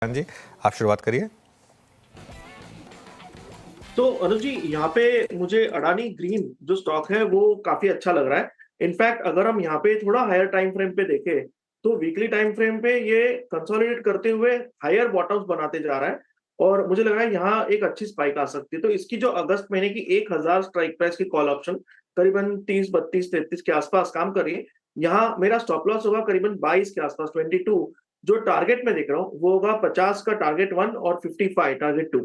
जी, आप शुरुआत करिए। तो अनुज जी, यहाँ पे मुझे अडानी ग्रीन जो स्टॉक है वो काफी अच्छा लग रहा है। इनफैक्ट अगर हम यहाँ पे थोड़ा हायर टाइम फ्रेम पे देखें तो वीकली टाइम फ्रेम पे ये कंसोलिडेट करते हुए हायर बॉटम्स बनाते जा रहा है और मुझे लग रहा है यहाँ एक अच्छी स्पाइक आ सकती है। तो इसकी जो अगस्त महीने की 1000 स्ट्राइक प्राइस की कॉल ऑप्शन करीबन 30, 32, 33 के आसपास काम कर रही है। यहाँ मेरा स्टॉप लॉस होगा करीबन 22 के आसपास, 22। जो टारगेट मैं देख रहा हूँ वो होगा 50 का टारगेट 1 और 55 टारगेट 2।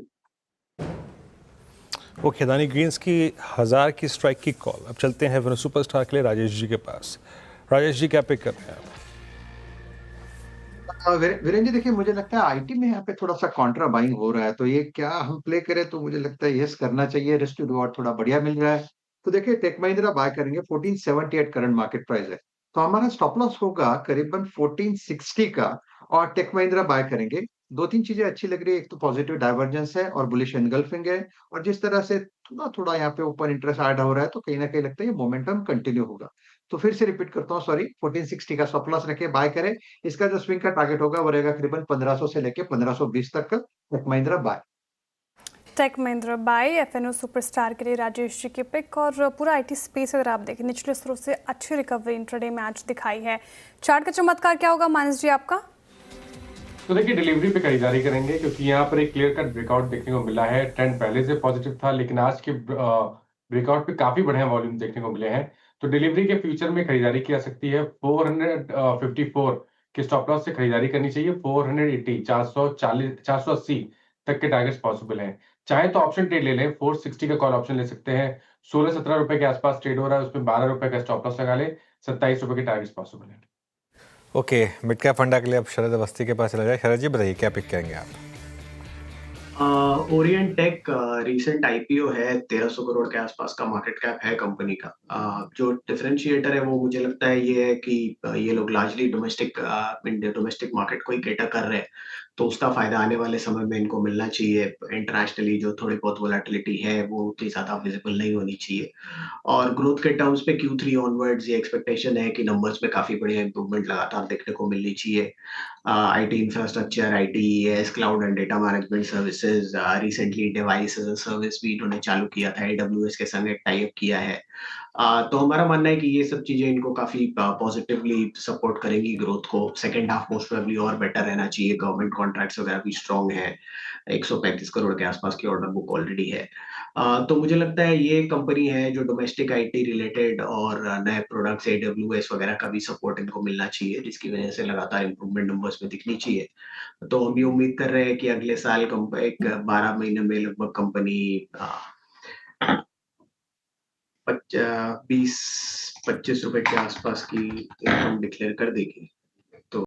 ओके, अडानी ग्रीन्स की 1000 की स्ट्राइक की कॉल। अब चलते हैं फिर सुपरस्टार के लिए राजेश जी के पास। राजेश जी, क्या पिक कर रहे हैं आप? वीरेंद्र जी, देखिए मुझे लगता है आईटी में यहाँ पे थोड़ा सा कॉन्ट्रा बाइंग हो रहा है, तो ये क्या हम प्ले करें? तो मुझे लगता है यस करना चाहिए, रिस्क टू रिवॉर्ड थोड़ा बढ़िया मिल रहा है। तो देखिए टेक महिंद्रा बाय करेंगे, 1478 करंट मार्केट प्राइस है, तो हमारा स्टॉप लॉस होगा करीबन 1460 का। और टेक महिंद्रा बाय करेंगे। दो तीन चीजें अच्छी लग रही है, एक तो पॉजिटिव डाइवर्जेंस है और बुलिश एनगल्फिंग है। और जिस तरह से थोड़ा थोड़ा यहाँ पे ओपन इंटरेस्ट ऐड हो रहा है, तो कहीं ना कहीं लगता है ये मोमेंटम कंटिन्यू होगा। तो फिर से रिपीट करता हूँ, सॉरी, 1460 का स्टॉप लॉस रखे, बाय करें। इसका जो स्विंग का टारगेट होगा वो रहेगा करीबन 1500 से लेके 1520 तक का। Tech Mahindra buy. Tech Mahindra buy FNO superstar के लिए राजेश जी की पिक। और पूरा आईटी स्पेस अगर आप देखें, निचले स्तरों से अच्छी रिकवरी इंट्राडे में आज दिखाई है। चार्ट का चमत्कार क्या होगा मानस जी आपका? तो देखिए, डिलीवरी पे खरीदारी करेंगे क्योंकि यहाँ पर एक क्लियर कट ब्रेकआउट देखने को मिला है। ट्रेंड पहले से पॉजिटिव था, लेकिन आज के ब्रेकआउट पे काफी बढ़िया वॉल्यूम देखने को मिले हैं। तो डिलीवरी के फ्यूचर में खरीदारी की जा सकती है। 454 के स्टॉप लॉस से खरीदारी करनी चाहिए। 480 440 480 तक के टारगेट्स पॉसिबल हैं। चाहे तो ऑप्शन ट्रेड ले लें, 460 का कॉल ऑप्शन ले सकते हैं। 16-17 रुपए के आसपास ट्रेड हो रहा है, उसमें 12 रुपए का स्टॉप लॉस लगा ले। 27 रुपए के टारगेट्स पॉसिबल है। ओके, मिड कैप फंडा के लिए अब शरद अवस्थी के पास चला जाए। शरद जी, बताइए क्या पिक करेंगे आप? ओरिएंट टेक रिसेंट आईपीओ है, 1300 करोड़ के आसपास का मार्केट कैप है कंपनी का। जो डिफरेंशिएटर है वो मुझे लगता है ये है कि ये लोग लार्जली डोमेस्टिक मार्केट को ही केटर कर रहे हैं, तो उसका फायदा आने वाले समय में इनको मिलना चाहिए। इंटरनेशनली जो थोड़ी बहुत वोलेटिलिटी है वो उतनी ज्यादा विजिबल नहीं होनी चाहिए। और ग्रोथ के टर्म्स पे Q3 ऑनवर्ड्स ये एक्सपेक्टेशन है कि नंबर्स में काफी बढ़िया इंप्रूवमेंट लगातार देखने को मिलनी चाहिए। IT infrastructure, ITS, cloud and data management services, recently device as a service भी इन्होंने चालू किया था, AWS के संग एक टाई अप किया है। तो हमारा मानना है कि ये सब चीजें इनको काफी पॉजिटिवली सपोर्ट करेंगी ग्रोथ को। सेकेंड हाफ मोस्ट प्रोबेबली और बेटर रहना चाहिए। गवर्नमेंट कॉन्ट्रैक्ट्स वगैरह भी स्ट्रांग है, 135 करोड़ के आसपास की ऑर्डर बुक ऑलरेडी है। तो मुझे लगता है ये कंपनी है जो डोमेस्टिक आईटी रिलेटेड और नए प्रोडक्ट्स AWS वगैरह का भी सपोर्ट इनको मिलना चाहिए, जिसकी वजह से लगातार इंप्रूवमेंट नंबर्स में दिखनी चाहिए। तो हम ये उम्मीद कर रहे हैं कि अगले साल एक 12 महीने में लगभग कंपनी 20-25 रुपए के आसपास की इनकम डिक्लेयर कर देगी। तो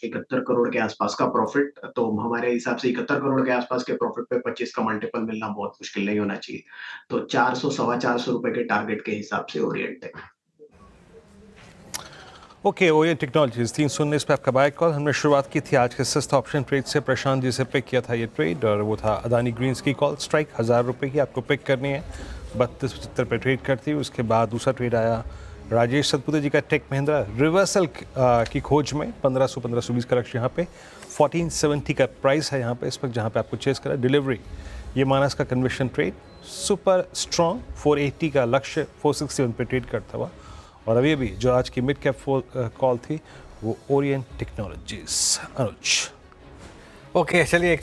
71 करोड़ के आसपास का प्रॉफिट, तो हमारे हिसाब से 71 करोड़ के आसपास के प्रॉफिट पे 25 का मल्टीपल मिलना बहुत मुश्किल नहीं होना चाहिए। तो 400 सवा 400 रुपए के टारगेट के हिसाब से ओरिएंट है। ओके, ओरिएंट टेक्नोलॉजीज 319 पे आपका बाय कॉल। हमने शुरुआत की थी आज के सस्ता ऑप्शन ट्रेड से। प्रशांत जी से पिक किया था ये ट्रेड और वो था अडानी ग्रीन्स की कॉल स्ट्राइक 1000 रुपये की आपको पिक करनी है। 32-75 पे ट्रेड करती है। उसके बाद दूसरा ट्रेड आया राजेश सतपुते जी का टेक महिंद्रा रिवर्सल की खोज में 1500-1520 का लक्ष्य यहाँ पे 1470 का प्राइस है यहाँ पे इस वक्त जहाँ पे आपको चेस करा। डिलीवरी ये मानस का कन्विक्शन ट्रेड सुपर स्ट्रॉन्ग 480 का लक्ष्य 461 पे ट्रेड करता हुआ। और अभी जो आज की मिड कैप कॉल थी वो ओरिएंट टेक्नोलॉजीज। अनुज, ओके, चलिए।